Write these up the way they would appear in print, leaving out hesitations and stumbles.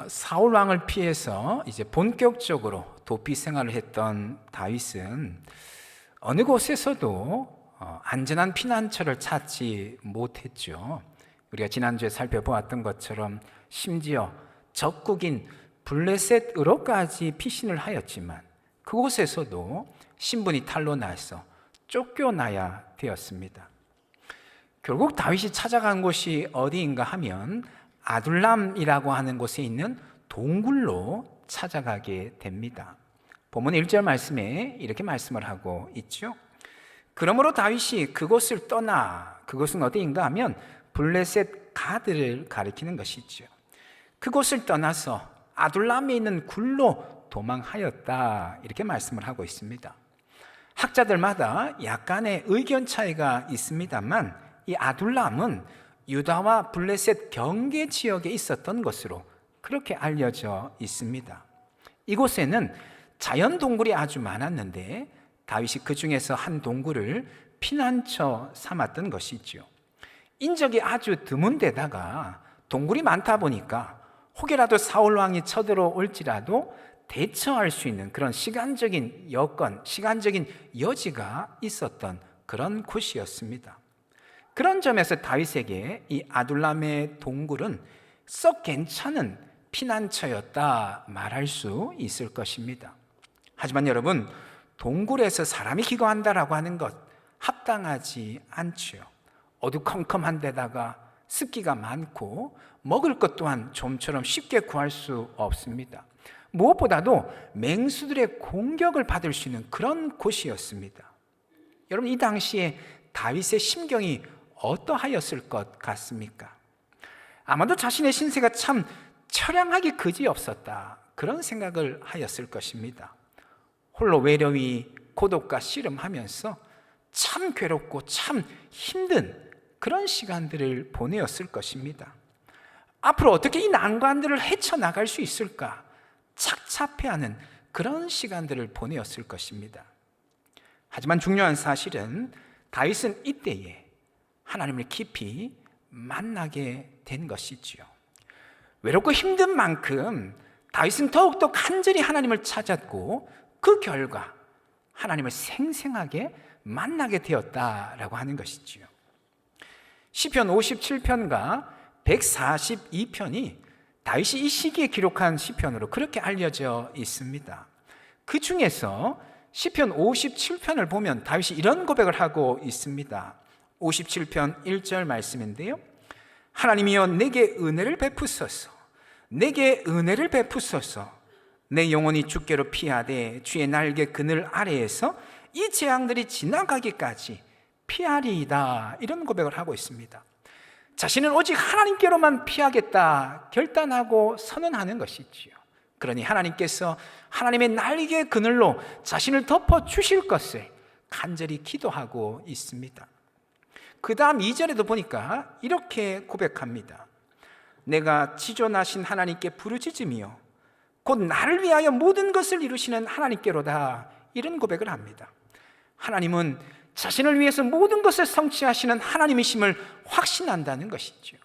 사울 왕을 피해서 이제 본격적으로 도피 생활을 했던 다윗은 어느 곳에서도 안전한 피난처를 찾지 못했죠. 우리가 지난주에 살펴보았던 것처럼 심지어 적국인 블레셋으로까지 피신을 하였지만 그곳에서도 신분이 탄로나서 쫓겨나야 되었습니다. 결국 다윗이 찾아간 곳이 어디인가 하면 아둘람이라고 하는 곳에 있는 동굴로 찾아가게 됩니다. 본문 1절 말씀에 이렇게 말씀을 하고 있죠. 그러므로 다윗이 그곳을 떠나, 그곳은 어디인가 하면 블레셋 가드를 가리키는 것이죠. 그곳을 떠나서 아둘람에 있는 굴로 도망하였다, 이렇게 말씀을 하고 있습니다. 학자들마다 약간의 의견 차이가 있습니다만 이 아둘람은 유다와 블레셋 경계 지역에 있었던 것으로 그렇게 알려져 있습니다. 이곳에는 자연 동굴이 아주 많았는데 다윗이 그 중에서 한 동굴을 피난처 삼았던 것이죠. 인적이 아주 드문 데다가 동굴이 많다 보니까 혹여라도 사울 왕이 쳐들어올지라도 대처할 수 있는 그런 시간적인 여건, 시간적인 여지가 있었던 그런 곳이었습니다. 그런 점에서 다윗에게 이 아둘람의 동굴은 썩 괜찮은 피난처였다 말할 수 있을 것입니다. 하지만 여러분, 동굴에서 사람이 기거한다라고 하는 것 합당하지 않죠. 어두컴컴한 데다가 습기가 많고 먹을 것 또한 좀처럼 쉽게 구할 수 없습니다. 무엇보다도 맹수들의 공격을 받을 수 있는 그런 곳이었습니다. 여러분, 이 당시에 다윗의 심경이 어떠하였을 것 같습니까? 아마도 자신의 신세가 참 처량하기 그지없었다, 그런 생각을 하였을 것입니다. 홀로 외로이 고독과 씨름하면서 참 괴롭고 참 힘든 그런 시간들을 보내었을 것입니다. 앞으로 어떻게 이 난관들을 헤쳐나갈 수 있을까 착잡해하는 그런 시간들을 보내었을 것입니다. 하지만 중요한 사실은 다윗은 이때에 하나님을 깊이 만나게 된 것이지요. 외롭고 힘든 만큼 다윗은 더욱더 간절히 하나님을 찾았고 그 결과 하나님을 생생하게 만나게 되었다라고 하는 것이지요. 시편 57편과 142편이 다윗이 이 시기에 기록한 시편으로 그렇게 알려져 있습니다. 그 중에서 시편 57편을 보면 다윗이 이런 고백을 하고 있습니다. 57편 1절 말씀인데요. 하나님이여 내게 은혜를 베푸소서, 내게 은혜를 베푸소서. 내 영혼이 주께로 피하되 주의 날개 그늘 아래에서 이 재앙들이 지나가기까지 피하리이다, 이런 고백을 하고 있습니다. 자신은 오직 하나님께로만 피하겠다 결단하고 선언하는 것이지요. 그러니 하나님께서 하나님의 날개 그늘로 자신을 덮어 주실 것을 간절히 기도하고 있습니다. 그 다음 2절에도 보니까 이렇게 고백합니다. 내가 지존하신 하나님께 부르짖으며 곧 나를 위하여 모든 것을 이루시는 하나님께로다, 이런 고백을 합니다. 하나님은 자신을 위해서 모든 것을 성취하시는 하나님이심을 확신한다는 것이죠.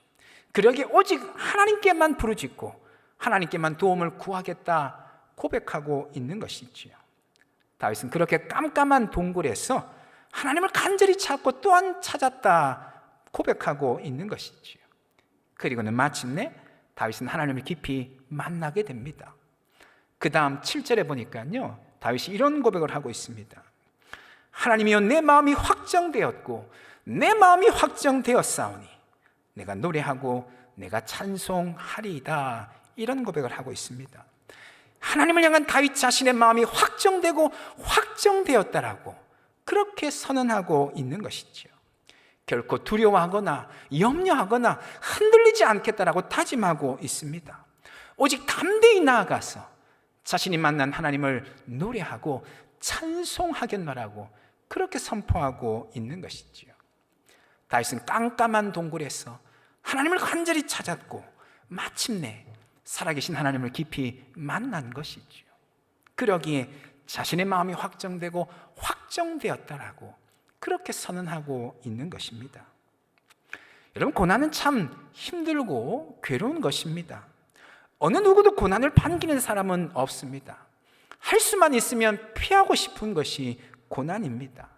그러기에 오직 하나님께만 부르짖고 하나님께만 도움을 구하겠다 고백하고 있는 것이지요. 다윗은 그렇게 깜깜한 동굴에서 하나님을 간절히 찾고 또한 찾았다 고백하고 있는 것이지요. 그리고는 마침내 다윗은 하나님을 깊이 만나게 됩니다. 그 다음 7절에 보니까요, 다윗이 이런 고백을 하고 있습니다. 하나님이여 내 마음이 확정되었고 내 마음이 확정되었사오니 내가 노래하고 내가 찬송하리이다, 이런 고백을 하고 있습니다. 하나님을 향한 다윗 자신의 마음이 확정되고 확정되었다라고 그렇게 선언하고 있는 것이죠. 결코 두려워하거나 염려하거나 흔들리지 않겠다라고 다짐하고 있습니다. 오직 담대히 나아가서 자신이 만난 하나님을 노래하고 찬송하겠노라고 그렇게 선포하고 있는 것이지요. 다윗은 깜깜한 동굴에서 하나님을 간절히 찾았고 마침내 살아계신 하나님을 깊이 만난 것이지요. 그러기에 자신의 마음이 확정되고 확정되었다라고 그렇게 선언하고 있는 것입니다. 여러분, 고난은 참 힘들고 괴로운 것입니다. 어느 누구도 고난을 반기는 사람은 없습니다. 할 수만 있으면 피하고 싶은 것이 고난입니다.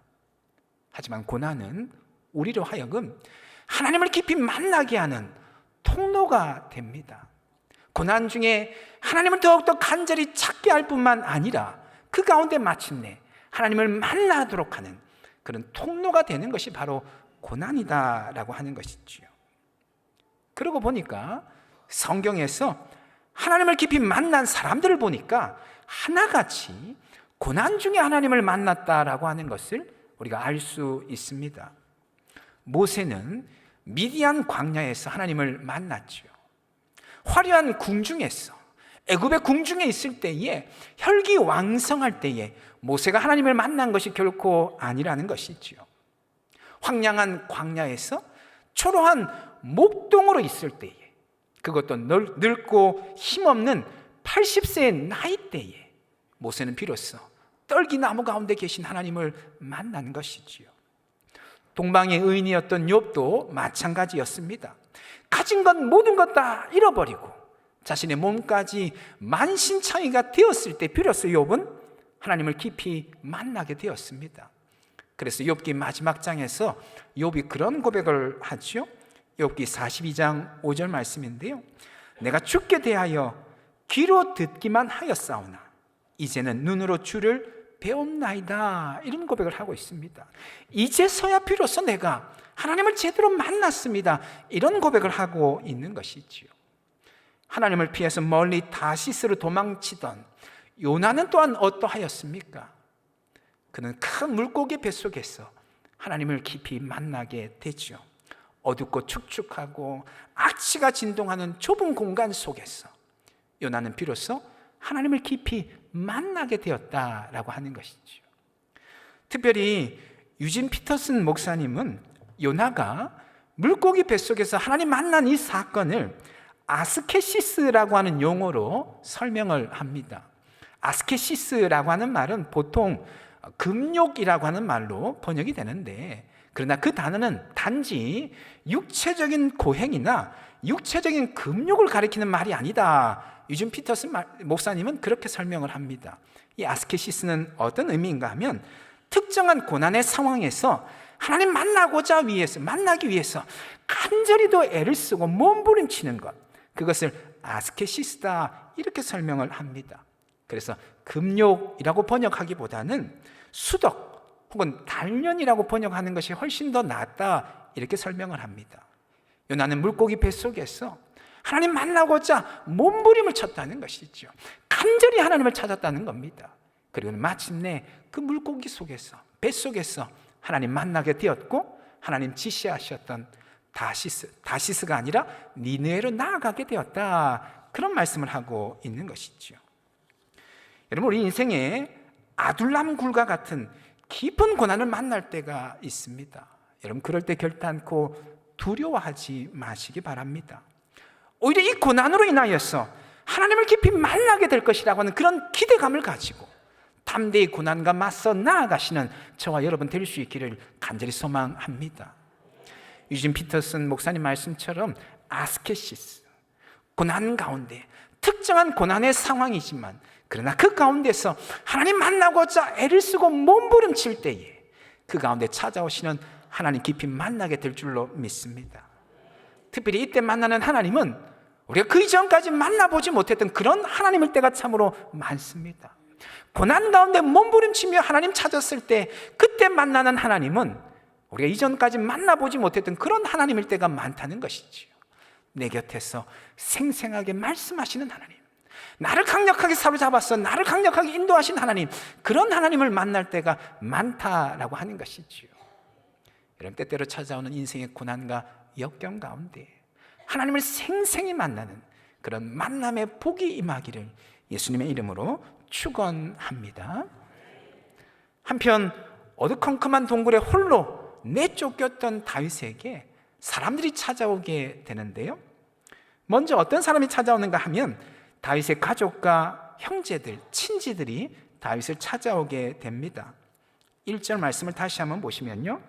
하지만 고난은 우리로 하여금 하나님을 깊이 만나게 하는 통로가 됩니다. 고난 중에 하나님을 더욱더 간절히 찾게 할 뿐만 아니라 그 가운데 마침내 하나님을 만나도록 하는 그런 통로가 되는 것이 바로 고난이다라고 하는 것이지요. 그러고 보니까 성경에서 하나님을 깊이 만난 사람들을 보니까 하나같이 고난 중에 하나님을 만났다라고 하는 것을 우리가 알 수 있습니다. 모세는 미디안 광야에서 하나님을 만났죠. 화려한 궁중에서, 애굽의 궁중에 있을 때에, 혈기왕성할 때에 모세가 하나님을 만난 것이 결코 아니라는 것이지요. 황량한 광야에서 초라한 목동으로 있을 때에, 그것도 늙고 힘없는 80세의 나이 때에 모세는 비로소 떨기나무 가운데 계신 하나님을 만난 것이지요. 동방의 의인이었던 욥도 마찬가지였습니다. 가진 것 모든 것 다 잃어버리고 자신의 몸까지 만신창이가 되었을 때 비로소 욥은 하나님을 깊이 만나게 되었습니다. 그래서 욥기 마지막 장에서 욥이 그런 고백을 하죠. 욥기 42장 5절 말씀인데요, 내가 주께 대하여 귀로 듣기만 하였사오나 이제는 눈으로 주를 배웠나이다, 이런 고백을 하고 있습니다. 이제서야 비로소 내가 하나님을 제대로 만났습니다, 이런 고백을 하고 있는 것이지요. 하나님을 피해서 멀리 다시스로 도망치던 요나는 또한 어떠하였습니까? 그는 큰 물고기 뱃속에서 하나님을 깊이 만나게 되죠. 어둡고 축축하고 악취가 진동하는 좁은 공간 속에서 요나는 비로소 하나님을 깊이 만나게 되었다라고 하는 것이죠. 특별히 유진 피터슨 목사님은 요나가 물고기 뱃속에서 하나님 만난 이 사건을 아스케시스라고 하는 용어로 설명을 합니다. 아스케시스라고 하는 말은 보통 금욕이라고 하는 말로 번역이 되는데, 그러나 그 단어는 단지 육체적인 고행이나 육체적인 금욕을 가리키는 말이 아니다. 유진 피터슨 목사님은 그렇게 설명을 합니다. 이 아스케시스는 어떤 의미인가 하면 특정한 고난의 상황에서 하나님 만나기 위해서 간절히도 애를 쓰고 몸부림치는 것, 그것을 아스케시스다, 이렇게 설명을 합니다. 그래서 금욕이라고 번역하기보다는 수덕 혹은 단련이라고 번역하는 것이 훨씬 더 낫다, 이렇게 설명을 합니다. 요나는 물고기 뱃속에서 하나님 만나고자 몸부림을 쳤다는 것이죠. 간절히 하나님을 찾았다는 겁니다. 그리고 마침내 그 물고기 속에서, 뱃속에서 하나님 만나게 되었고, 하나님 지시하셨던 다시스가 아니라 니느웨로 나아가게 되었다, 그런 말씀을 하고 있는 것이죠. 여러분, 우리 인생에 아둘람 굴과 같은 깊은 고난을 만날 때가 있습니다. 여러분, 그럴 때 결단코 두려워하지 마시기 바랍니다. 오히려 이 고난으로 인하여서 하나님을 깊이 만나게 될 것이라고 하는 그런 기대감을 가지고 담대히 고난과 맞서 나아가시는 저와 여러분 될 수 있기를 간절히 소망합니다. 유진 피터슨 목사님 말씀처럼 아스케시스, 고난 가운데, 특정한 고난의 상황이지만 그러나 그 가운데서 하나님 만나고자 애를 쓰고 몸부림칠 때에 그 가운데 찾아오시는 하나님 깊이 만나게 될 줄로 믿습니다. 특별히 이때 만나는 하나님은 우리가 그 이전까지 만나보지 못했던 그런 하나님일 때가 참으로 많습니다. 고난 가운데 몸부림치며 하나님 찾았을 때 그때 만나는 하나님은 우리가 이전까지 만나보지 못했던 그런 하나님일 때가 많다는 것이지요. 내 곁에서 생생하게 말씀하시는 하나님, 나를 강력하게 사로잡아서 나를 강력하게 인도하신 하나님, 그런 하나님을 만날 때가 많다라고 하는 것이지요. 여러분, 때때로 찾아오는 인생의 고난과 역경 가운데 하나님을 생생히 만나는 그런 만남의 복이 임하기를 예수님의 이름으로 축원합니다. 한편 어두컴컴한 동굴에 홀로 내쫓겼던 다윗에게 사람들이 찾아오게 되는데요, 먼저 어떤 사람이 찾아오는가 하면 다윗의 가족과 형제들, 친지들이 다윗을 찾아오게 됩니다. 1절 말씀을 다시 한번 보시면요,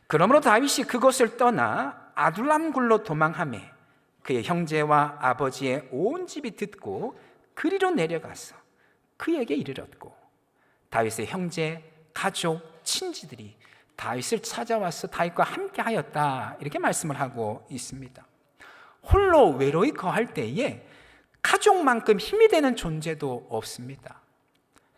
그러므로 다윗이 그곳을 떠나 아둘람 굴로 도망하매 그의 형제와 아버지의 온 집이 듣고 그리로 내려가서 그에게 이르렀고 다윗의 형제, 가족, 친지들이 다윗을 찾아와서 다윗과 함께 하였다, 이렇게 말씀을 하고 있습니다. 홀로 외로이 거할 때에 가족만큼 힘이 되는 존재도 없습니다.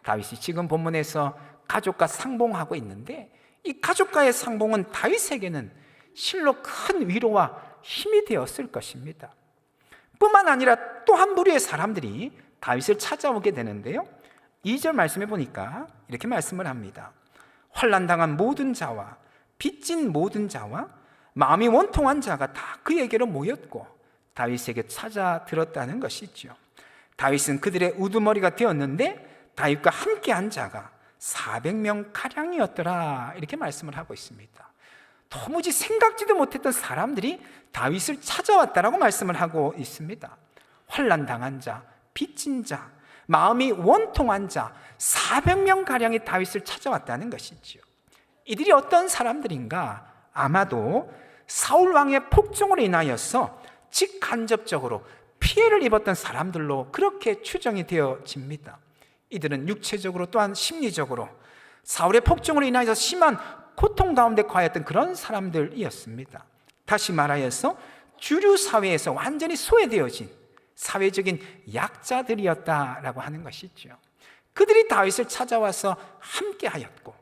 다윗이 지금 본문에서 가족과 상봉하고 있는데 이 가족과의 상봉은 다윗에게는 실로 큰 위로와 힘이 되었을 것입니다. 뿐만 아니라 또 한 무리의 사람들이 다윗을 찾아오게 되는데요, 2절 말씀해 보니까 이렇게 말씀을 합니다. 환난당한 모든 자와 빚진 모든 자와 마음이 원통한 자가 다 그에게로 모였고 다윗에게 찾아들었다는 것이죠. 다윗은 그들의 우두머리가 되었는데 다윗과 함께한 자가 400명 가량이었더라, 이렇게 말씀을 하고 있습니다. 도무지 생각지도 못했던 사람들이 다윗을 찾아왔다라고 말씀을 하고 있습니다. 환난당한 자, 빚진 자, 마음이 원통한 자 400명 가량이 다윗을 찾아왔다는 것이죠. 이들이 어떤 사람들인가? 아마도 사울 왕의 폭정으로 인하여서 직간접적으로 피해를 입었던 사람들로 그렇게 추정이 되어집니다. 이들은 육체적으로 또한 심리적으로 사울의 폭정으로 인하여서 심한 고통 가운데 거하였던 그런 사람들이었습니다. 다시 말하여서 주류 사회에서 완전히 소외되어진 사회적인 약자들이었다라고 하는 것이죠. 그들이 다윗을 찾아와서 함께하였고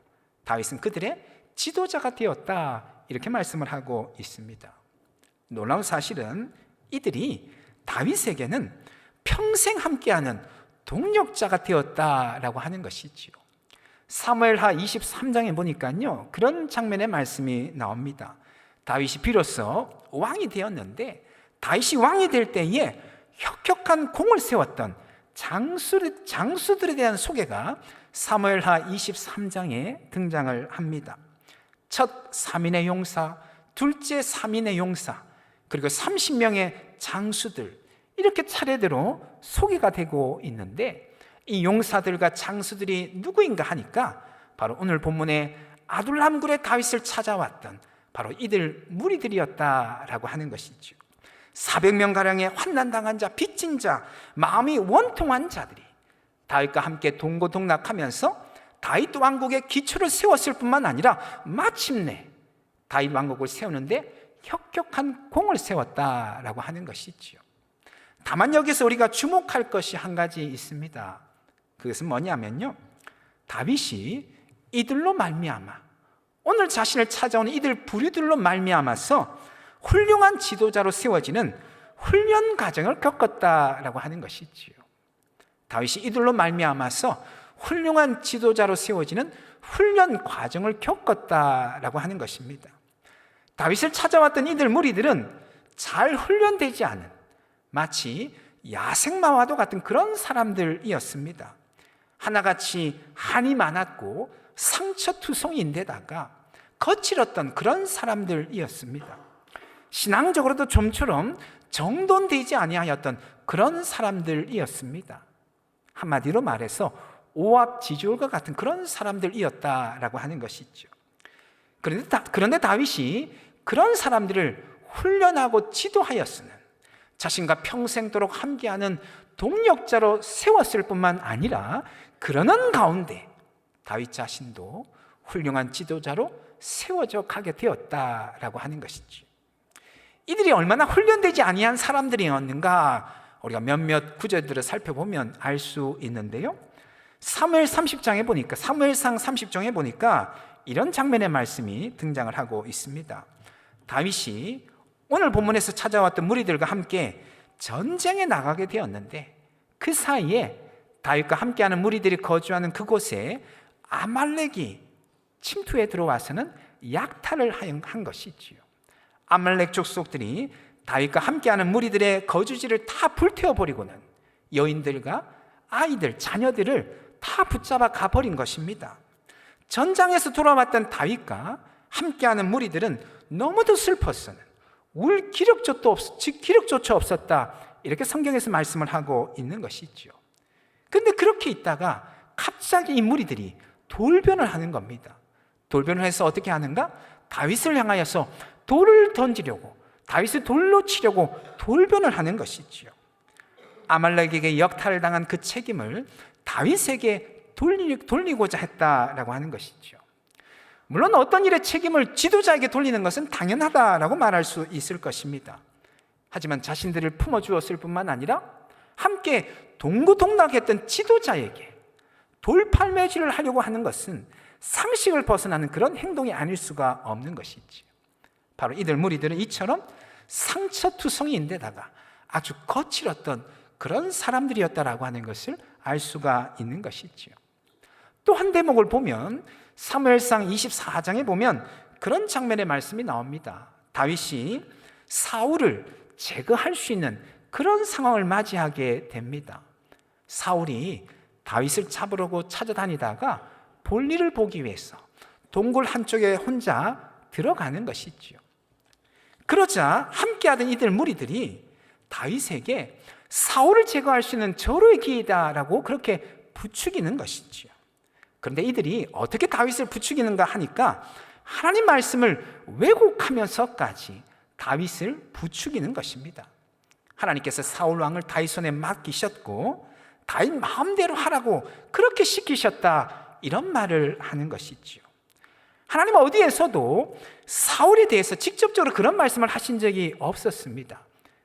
다윗은 그들의 지도자가 되었다, 이렇게 말씀을 하고 있습니다. 놀라운 사실은 이들이 다윗에게는 평생 함께하는 동력자가 되었다라고 하는 것이지요. 사무엘하 23장에 보니까요, 그런 장면의 말씀이 나옵니다. 다윗이 비로소 왕이 되었는데 다윗이 왕이 될 때에 혁혁한 공을 세웠던 장수들에 대한 소개가 사무엘하 23장에 등장을 합니다. 첫 3인의 용사, 둘째 3인의 용사, 그리고 30명의 장수들, 이렇게 차례대로 소개가 되고 있는데 이 용사들과 장수들이 누구인가 하니까 바로 오늘 본문에 아둘람 굴에 다윗을 찾아왔던 바로 이들 무리들이었다라고 하는 것이죠. 400명가량의 환난당한 자, 빚진 자, 마음이 원통한 자들이 다윗과 함께 동고동락하면서 다윗 왕국의 기초를 세웠을 뿐만 아니라 마침내 다윗 왕국을 세우는데 혁혁한 공을 세웠다라고 하는 것이지요. 다만 여기서 우리가 주목할 것이 한 가지 있습니다. 그것은 뭐냐면요, 다윗이 이들로 말미암아, 오늘 자신을 찾아오는 이들 부류들로 말미암아서 훌륭한 지도자로 세워지는 훈련 과정을 겪었다라고 하는 것이지요. 다윗이 이들로 말미암아서 훌륭한 지도자로 세워지는 훈련 과정을 겪었다라고 하는 것입니다. 다윗을 찾아왔던 이들 무리들은 잘 훈련되지 않은 마치 야생마와도 같은 그런 사람들이었습니다. 하나같이 한이 많았고 상처투성이인데다가 거칠었던 그런 사람들이었습니다. 신앙적으로도 좀처럼 정돈되지 아니하였던 그런 사람들이었습니다. 한마디로 말해서 오합지졸과 같은 그런 사람들이었다라고 하는 것이죠. 그런데 다윗이 그런 사람들을 훈련하고 지도하였으는 자신과 평생도록 함께하는 동력자로 세웠을 뿐만 아니라 그러는 가운데 다윗 자신도 훌륭한 지도자로 세워져 가게 되었다라고 하는 것이죠. 이들이 얼마나 훈련되지 아니한 사람들이었는가 우리가 몇몇 구절들을 살펴보면 알 수 있는데요, 사무엘상 30장에 보니까 이런 장면의 말씀이 등장을 하고 있습니다. 다윗이 오늘 본문에서 찾아왔던 무리들과 함께 전쟁에 나가게 되었는데 그 사이에 다윗과 함께하는 무리들이 거주하는 그곳에 아말렉이 침투해 들어와서는 약탈을 한 것이지요. 아말렉 족속들이 다윗과 함께하는 무리들의 거주지를 다 불태워버리고는 여인들과 아이들, 자녀들을 다 붙잡아 가버린 것입니다. 전장에서 돌아왔던 다윗과 함께하는 무리들은 너무도 슬펐으는 울 기력조차 없었다, 이렇게 성경에서 말씀을 하고 있는 것이죠. 그런데 그렇게 있다가 갑자기 이 무리들이 돌변을 하는 겁니다. 돌변을 해서 어떻게 하는가? 다윗을 향하여서 돌을 던지려고 다윗을 돌로 치려고 돌변을 하는 것이지요. 아말렉에게 역탈을 당한 그 책임을 다윗에게 돌리고자 했다라고 하는 것이죠. 물론 어떤 일의 책임을 지도자에게 돌리는 것은 당연하다라고 말할 수 있을 것입니다. 하지만 자신들을 품어주었을 뿐만 아니라 함께 동고동락했던 지도자에게 돌팔매질을 하려고 하는 것은 상식을 벗어나는 그런 행동이 아닐 수가 없는 것이지요. 바로 이들 무리들은 이처럼 상처투성이인데다가 아주 거칠었던 그런 사람들이었다라고 하는 것을 알 수가 있는 것이지요. 또 한 대목을 보면 사무엘상 24장에 보면 그런 장면의 말씀이 나옵니다. 다윗이 사울을 제거할 수 있는 그런 상황을 맞이하게 됩니다. 사울이 다윗을 잡으려고 찾아다니다가 볼일을 보기 위해서 동굴 한쪽에 혼자 들어가는 것이지요. 그러자 함께하던 이들 무리들이 다윗에게 사울을 제거할 수 있는 절호의 기회다라고 그렇게 부추기는 것이지요. 그런데 이들이 어떻게 다윗을 부추기는가 하니까 하나님 말씀을 왜곡하면서까지 다윗을 부추기는 것입니다. 하나님께서 사울 왕을 다윗 손에 맡기셨고 다윗 마음대로 하라고 그렇게 시키셨다, 이런 말을 하는 것이지요. 하나님은 어디에서도 사울에 대해서 직접적으로 그런 말씀을 하신 적이 없었습니다.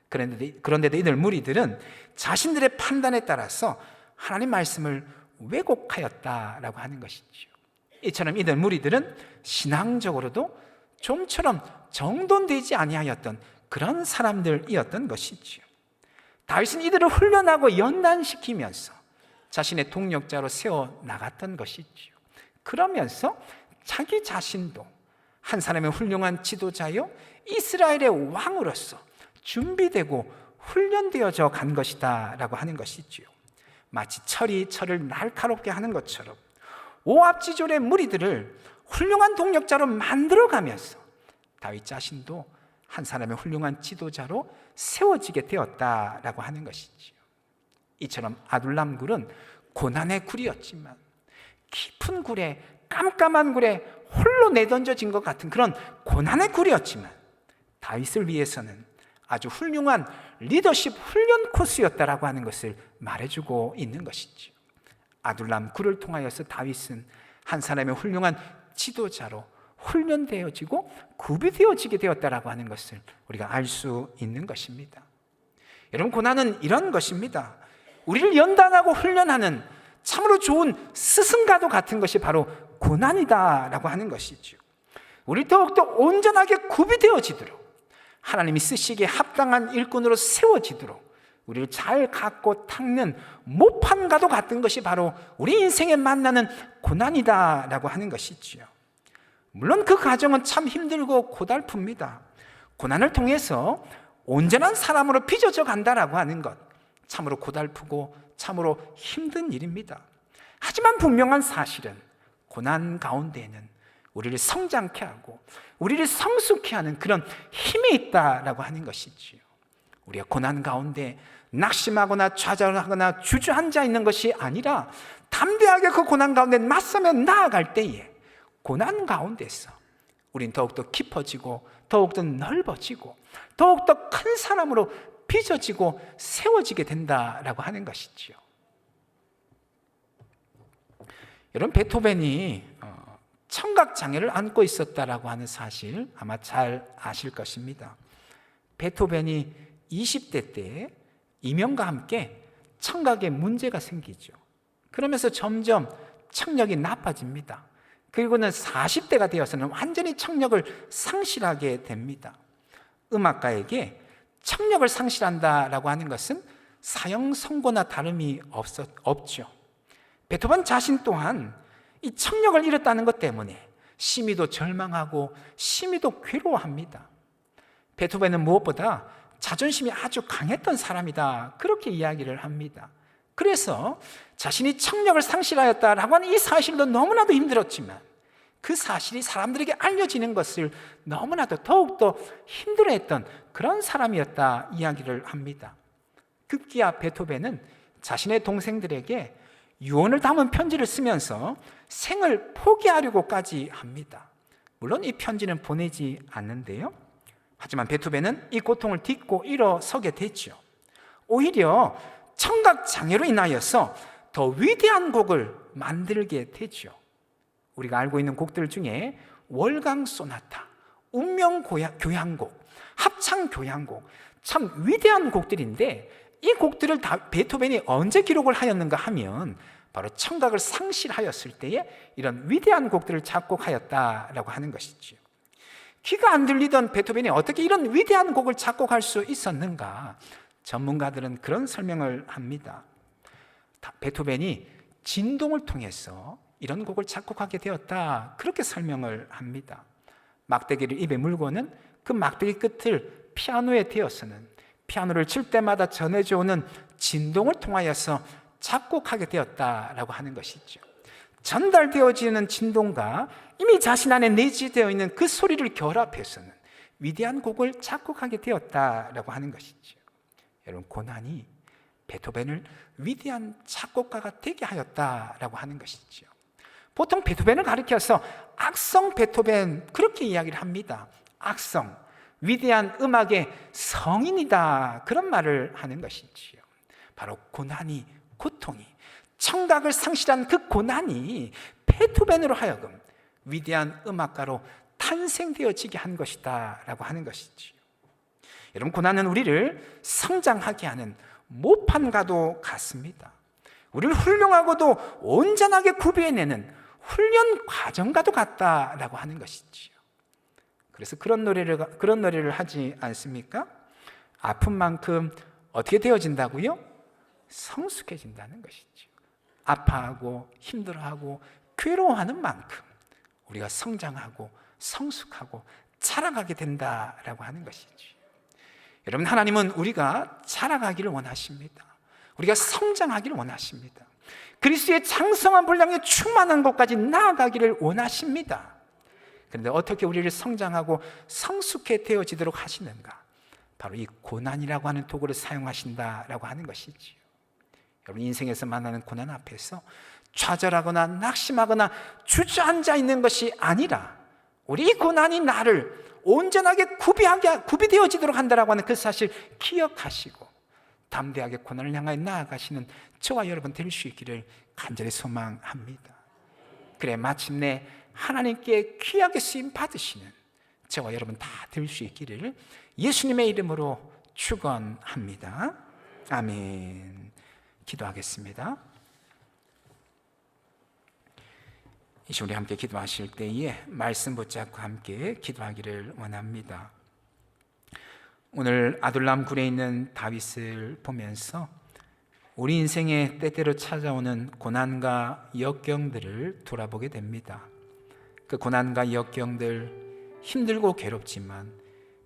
그런데도 이들 무리들은 자신들의 판단에 따라서 하나님 말씀을 왜곡하였다라고 하는 것이지요. 이처럼 이들 무리들은 신앙적으로도 좀처럼 정돈되지 아니하였던 그런 사람들이었던 것이지요. 다윗은 이들을 훈련하고 연단시키면서 자신의 동력자로 세워 나갔던 것이지요. 그러면서 자기 자신도 한 사람의 훌륭한 지도자요 이스라엘의 왕으로서 준비되고 훈련되어져 간 것이다 라고 하는 것이지요. 마치 철이 철을 날카롭게 하는 것처럼 오합지졸의 무리들을 훌륭한 동력자로 만들어가면서 다윗 자신도 한 사람의 훌륭한 지도자로 세워지게 되었다라고 하는 것이지요. 이처럼 아둘람 굴은 고난의 굴이었지만 깊은 굴에, 깜깜한 굴에 홀로 내던져진 것 같은 그런 고난의 굴이었지만 다윗을 위해서는 아주 훌륭한 리더십 훈련 코스였다라고 하는 것을 말해주고 있는 것이죠. 아둘람 굴을 통하여서 다윗은 한 사람의 훌륭한 지도자로 훈련되어지고 구비되어지게 되었다라고 하는 것을 우리가 알 수 있는 것입니다. 여러분, 고난은 이런 것입니다. 우리를 연단하고 훈련하는 참으로 좋은 스승과도 같은 것이 바로 고난이다라고 하는 것이죠. 우리 더욱더 온전하게 구비되어지도록, 하나님이 쓰시기에 합당한 일꾼으로 세워지도록 우리를 잘 갖고 닦는 모판과도 같은 것이 바로 우리 인생에 만나는 고난이다라고 하는 것이지요. 물론 그 과정은 참 힘들고 고달픕니다. 고난을 통해서 온전한 사람으로 빚어져 간다라고 하는 것, 참으로 고달프고 참으로 힘든 일입니다. 하지만 분명한 사실은 고난 가운데에는 우리를 성장케 하고 우리를 성숙케 하는 그런 힘이 있다라고 하는 것이지요. 우리가 고난 가운데 낙심하거나 좌절하거나 주저앉아 있는 것이 아니라 담대하게 그 고난 가운데 맞서며 나아갈 때에 고난 가운데서 우린 더욱더 깊어지고 더욱더 넓어지고 더욱더 큰 사람으로 빚어지고 세워지게 된다라고 하는 것이지요. 여러분, 베토벤이 청각장애를 안고 있었다라고 하는 사실 아마 잘 아실 것입니다. 베토벤이 20대 때 이명과 함께 청각에 문제가 생기죠. 그러면서 점점 청력이 나빠집니다. 그리고는 40대가 되어서는 완전히 청력을 상실하게 됩니다. 음악가에게 청력을 상실한다라고 하는 것은 사형 선고나 다름이 없죠. 베토벤 자신 또한 이 청력을 잃었다는 것 때문에 심히도 절망하고 심히도 괴로워합니다. 베토벤은 무엇보다 자존심이 아주 강했던 사람이다, 그렇게 이야기를 합니다. 그래서 자신이 청력을 상실하였다라고 하는 이 사실도 너무나도 힘들었지만 그 사실이 사람들에게 알려지는 것을 너무나도 더욱더 힘들어했던 그런 사람이었다 이야기를 합니다. 급기야 베토벤은 자신의 동생들에게 유언을 담은 편지를 쓰면서 생을 포기하려고까지 합니다. 물론 이 편지는 보내지 않는데요, 하지만 베토벤은 이 고통을 딛고 일어서게 됐죠. 오히려 청각 장애로 인하여서 더 위대한 곡을 만들게 되죠. 우리가 알고 있는 곡들 중에 월강 소나타, 운명 교향곡, 합창 교향곡, 참 위대한 곡들인데, 이 곡들을 다 베토벤이 언제 기록을 하였는가 하면 바로 청각을 상실하였을 때에 이런 위대한 곡들을 작곡하였다라고 하는 것이죠. 귀가 안 들리던 베토벤이 어떻게 이런 위대한 곡을 작곡할 수 있었는가? 전문가들은 그런 설명을 합니다. 베토벤이 진동을 통해서 이런 곡을 작곡하게 되었다, 그렇게 설명을 합니다. 막대기를 입에 물고는 그 막대기 끝을 피아노에 대어서는 피아노를 칠 때마다 전해져 오는 진동을 통하여서 작곡하게 되었다라고 하는 것이죠. 전달되어지는 진동과 이미 자신 안에 내재되어 있는 그 소리를 결합해서는 위대한 곡을 작곡하게 되었다라고 하는 것이죠. 여러분, 고난이 베토벤을 위대한 작곡가가 되게 하였다라고 하는 것이죠. 보통 베토벤을 가리켜서 악성 베토벤, 그렇게 이야기를 합니다. 악성, 위대한 음악의 성인이다, 그런 말을 하는 것이지요. 바로 고난이, 고통이, 청각을 상실한 그 고난이 베토벤으로 하여금 위대한 음악가로 탄생되어지게 한 것이다 라고 하는 것이지요. 여러분, 고난은 우리를 성장하게 하는 모판과도 같습니다. 우리를 훌륭하고도 온전하게 구비해내는 훈련 과정과도 같다라고 하는 것이지요. 그래서 그런 노래를 하지 않습니까? 아픈 만큼 어떻게 되어진다고요? 성숙해진다는 것이죠. 아파하고 힘들어하고 괴로워하는 만큼 우리가 성장하고 성숙하고 자라가게 된다라고 하는 것이죠. 여러분, 하나님은 우리가 자라가기를 원하십니다. 우리가 성장하기를 원하십니다. 그리스도의 장성한 분량에 충만한 곳까지 나아가기를 원하십니다. 그런데 어떻게 우리를 성장하고 성숙해 되어지도록 하시는가? 바로 이 고난이라고 하는 도구를 사용하신다라고 하는 것이지요. 여러분, 인생에서 만나는 고난 앞에서 좌절하거나 낙심하거나 주저앉아 있는 것이 아니라 우리 이 고난이 나를 온전하게 구비되어지도록 한다라고 하는 그 사실 기억하시고 담대하게 고난을 향하여 나아가시는 저와 여러분 될 수 있기를 간절히 소망합니다. 그래, 마침내 하나님께 귀하게 쓰임 받으시는 저와 여러분 다 될 수 있기를 예수님의 이름으로 축원합니다. 아멘. 기도하겠습니다. 이 시간 우리 함께 기도하실 때에 말씀 붙잡고 함께 기도하기를 원합니다. 오늘 아둘람 굴에 있는 다윗을 보면서 우리 인생에 때때로 찾아오는 고난과 역경들을 돌아보게 됩니다. 그 고난과 역경들, 힘들고 괴롭지만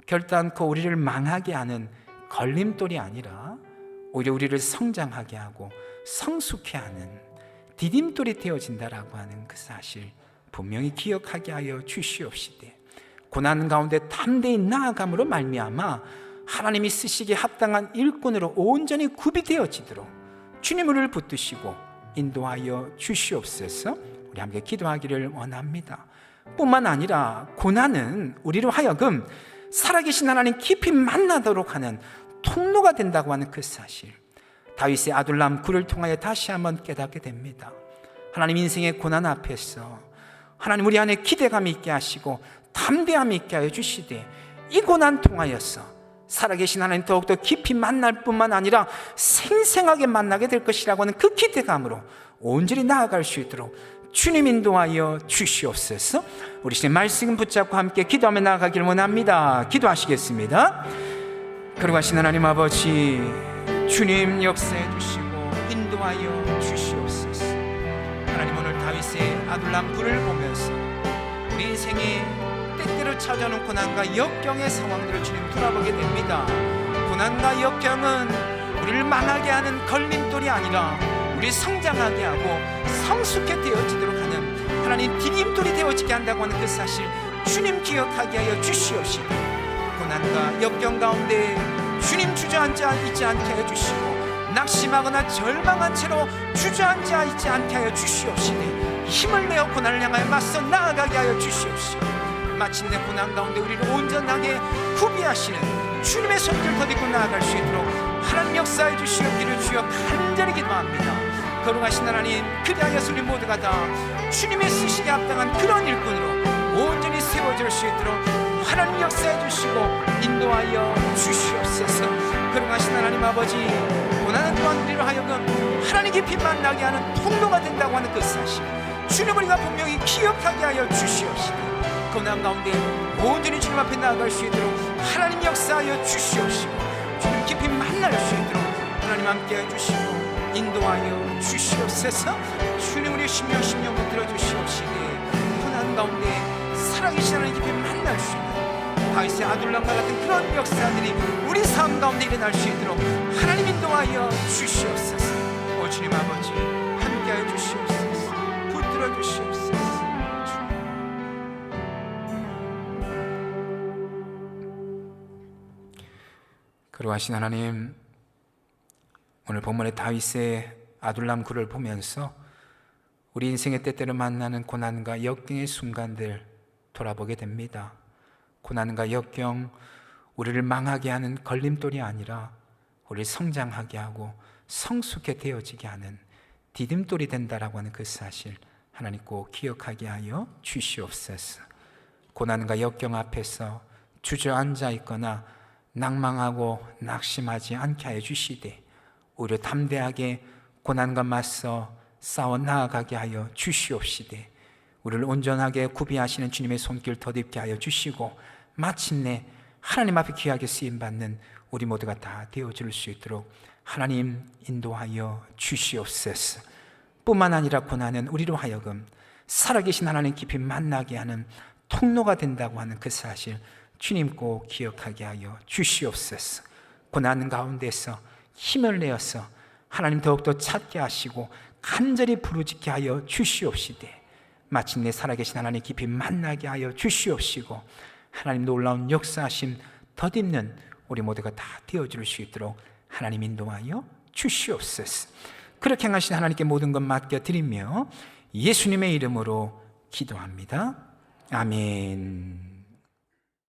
결단코 우리를 망하게 하는 걸림돌이 아니라 오히려 우리를 성장하게 하고 성숙해 하는 디딤돌이 되어진다라고 하는 그 사실 분명히 기억하게 하여 주시옵시되, 고난 가운데 담대히 나아감으로 말미암아 하나님이 쓰시기에 합당한 일꾼으로 온전히 구비되어지도록 주님을 붙드시고 인도하여 주시옵소서. 우리 함께 기도하기를 원합니다. 뿐만 아니라 고난은 우리로 하여금 살아계신 하나님 깊이 만나도록 하는 통로가 된다고 하는 그 사실, 다윗의 아둘람 굴을 통하여 다시 한번 깨닫게 됩니다. 하나님, 인생의 고난 앞에서 하나님 우리 안에 기대감이 있게 하시고 담대함이 있게 하여 주시되 이 고난 통하여서 살아계신 하나님 더욱더 깊이 만날 뿐만 아니라 생생하게 만나게 될 것이라고 하는 그 기대감으로 온전히 나아갈 수 있도록 주님 인도하여 주시옵소서. 우리 시대 말씀 붙잡고 함께 기도하며 나아가기를 원합니다. 기도하시겠습니다. 거룩하신 하나님 아버지, 주님 역사해 주시고 인도하여 주시옵소서. 하나님, 오늘 다윗의 아둘람 굴을 보면서 우리 인생에 때때로 찾아오는 고난과 역경의 상황들을 주님 돌아보게 됩니다. 고난과 역경은 우리를 망하게 하는 걸림돌이 아니라 우리 성장하게 하고 성숙해 되어지도록 하는 하나님 디딤돌이 되어지게 한다고 하는 그 사실 주님 기억하게 하여 주시옵시고, 고난과 역경 가운데 주님 주저앉아 있지 않게 하여 주시고 낙심하거나 절망한 채로 주저앉아 있지 않게 하여 주시옵시니 힘을 내어 고난을 향하여 맞서 나아가게 하여 주시옵시고, 마침내 고난 가운데 우리를 온전하게 구비하시는 주님의 손길 더듬고 나아갈 수 있도록 하나님 역사해 주시옵기를 주여 간절히 기도합니다. 거룩하신 하나님, 그리하여서 우리 모두가 다 주님의 쓰시기에 합당한 그런 일꾼으로 온전히 세워질 수 있도록 하나님 역사해 주시고 인도하여 주시옵소서. 거룩하신 하나님 아버지, 고난은 또한 우리로 하여금 하나님 깊이 만나게 하는 통로가 된다고 하는 그 사실, 주님을 우리가 분명히 기억하게 하여 주시옵시고, 고난 가운데 온전히 주님 앞에 나아갈 수 있도록 하나님 역사하여 주시옵시고, 주님 깊이 만날 수 있도록 하나님 함께해 주시고 인도하여 주시옵소서. 주님, 우리의 심령 붙들어 주시옵시니 고난 가운데 살아계신 하나님 깊이 만날 수 있는 다윗의 아둘람과 같은 그런 역사들이 우리 삶 가운데 일어날 수 있도록 하나님 인도하여 주시옵소서. 오 주님 아버지, 함께하여 주시옵소서. 붙들어 주시옵소서. 그러하신 하나님, 오늘 본문의 다윗의 아둘람 굴을 보면서 우리 인생의 때때로 만나는 고난과 역경의 순간들 돌아보게 됩니다. 고난과 역경, 우리를 망하게 하는 걸림돌이 아니라 우리를 성장하게 하고 성숙해 되어지게 하는 디딤돌이 된다라고 하는 그 사실, 하나님 꼭 기억하게 하여 주시옵소서. 고난과 역경 앞에서 주저앉아 있거나 낭망하고 낙심하지 않게 하여 주시되 오히려 담대하게 고난과 맞서 싸워 나아가게 하여 주시옵시되 우리를 온전하게 구비하시는 주님의 손길 덧입게 하여 주시고 마침내 하나님 앞에 귀하게 쓰임받는 우리 모두가 다 되어줄 수 있도록 하나님 인도하여 주시옵소서. 뿐만 아니라 고난은 우리로 하여금 살아계신 하나님 깊이 만나게 하는 통로가 된다고 하는 그 사실, 주님 꼭 기억하게 하여 주시옵소서. 고난 가운데서 힘을 내어서 하나님 더욱더 찾게 하시고 간절히 부르짖게 하여 주시옵시되 마침내 살아계신 하나님 깊이 만나게 하여 주시옵시고 하나님 놀라운 역사하심 덧입는 우리 모두가 다 되어줄 수 있도록 하나님 인도하여 주시옵소서. 그렇게 행하신 하나님께 모든 것 맡겨드리며 예수님의 이름으로 기도합니다. 아멘.